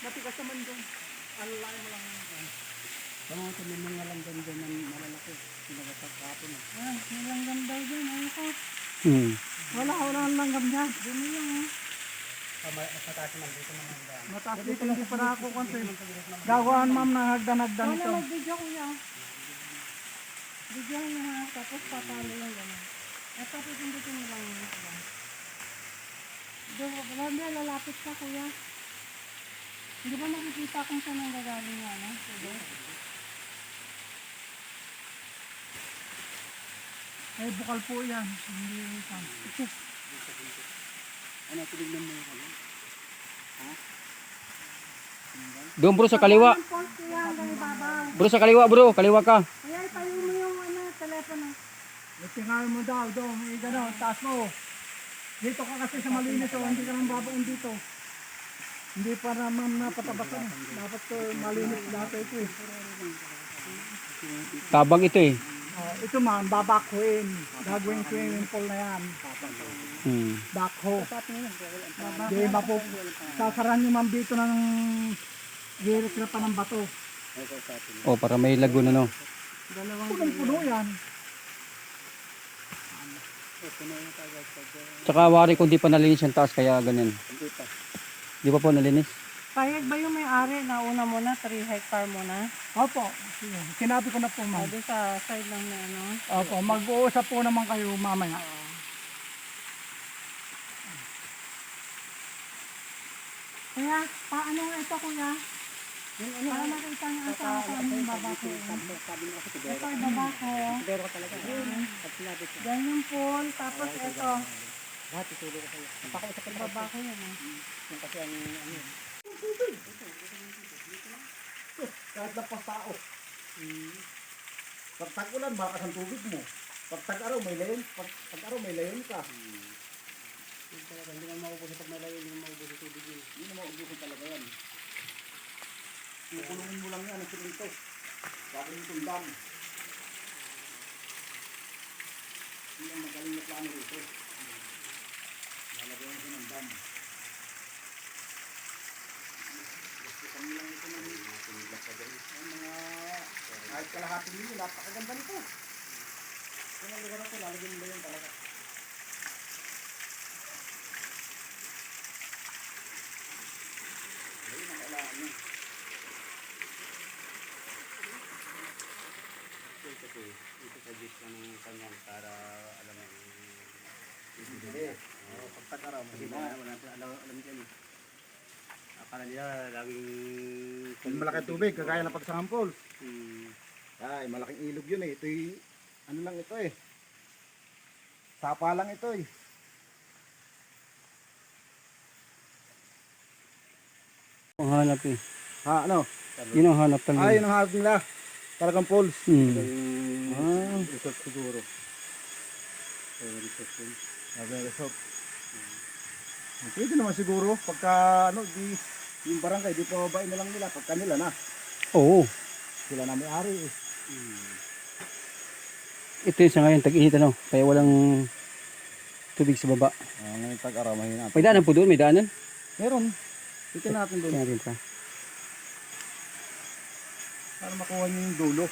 Matigas naman doon. Ang layo mo lang yan. Kaya kung may mga langgam dyan na malalaki, sinagatag kapon. May langgam daw dyan. Ano ko? Wala langgam dyan. Dumi lang Mataas naman dito naman dyan. mataas dito, hindi pa na ako konti. Gagawaan ma'am na hagdan-hagdan ito. Wala mag-video kuya. Video niya ha, tapos papalo yung gano'n. At tapos hindi ko nilang ito. Doon, lalapit ka kuya. Hindi ba nakikita kung saan ang gagaling nga, no? Sige. Eh, bukal po yan. Hindi yan. Ano, tinignan mo yung ano? Doon bro sa kaliwa. Ang post kuya, hanggang ibabaw. Bro sa kaliwa bro, kaliwa ka. Kuya, itayo mo yung telepono. Tingnan mo daw doon. Gano'n, taas mo. Dito ka kasi sa malinis. Hindi ka nang babaon dito. Hindi pa naman napatabasan. Dapat malinis dati ito eh. Tabang ito eh. Ito man, babakuin. Gagawin swimming pool na yan. Backhoe. Di ba po, sasaran nyo man dito ng girit na pa ng bato. Oh, para may lagoon ano. Punong-puno yan. Tsaka wari kung di pa nalinis yung taas kaya ganyan. Di pa po nalinis? Payag ba yung may-ari na una muna, 3 hectare muna? Opo, sinabi ko na po O ma'am. doon sa side lang na ano? Opo, mag-uusap po naman kayo mamaya. Kaya, paano nga ito kuya? Para makita niyo ang tao kung ano yung babako. Ito ay babako. Pero ka talaga. Yan yung pool, tapos ito. Lahat ituloy ko sa'yo. Napakausap ko Babako yan eh. yung kasi ang ano. Kahit na tao. Pag tag-ulan, malakas ang tubig mo. Pag tag-araw, may layon. Pag tag-araw, may layon ka. Hindi naman maubusin pag may layo, hindi naman maubusin tubig yun. Hindi na maubusin talaga yan. Kukulungin mo lang yan ang silinto. Bakit yung tundam? Hindi ang magaling na plano rito. Lalagyan mo ng dam. Gusto kami lang ito ng mga kahit kalahating nyo, napakaganda nito. Kung ang lugar na ito, lalagyan mo yan talaga. Ayun ang kailangan nyo. Kasi ito sa gis ng kanyang para alam mo Hindi. Pag tag-araw, mahina. wala alam niya eh. Akala nila laging Malaki tubig, kagaya ng pagsampol. hmm, Ay, malaking ilog yun eh. Ito'y, ano lang ito eh. Sapa lang ito eh. Ang hanap eh. Ha, ano? Yun ang hanap talaga. Ay, yun ang hawag nila. Talagang poles. yung resort siguro. Resort yun. Sabi ng resort. Pwede naman siguro. Pagka, ano, di, yung barangay, di pababain na lang nila. Pagka nila na. Oo. Sila na may-ari eh. Ito yung sa ngayon tag-init ano. Kaya walang tubig sa baba. Ngayon tag-araw, mahina. May daanan po doon, may daanan. Meron. Tingnan natin doon. Tingnan natin pa. Para makuha niyo yung dulo.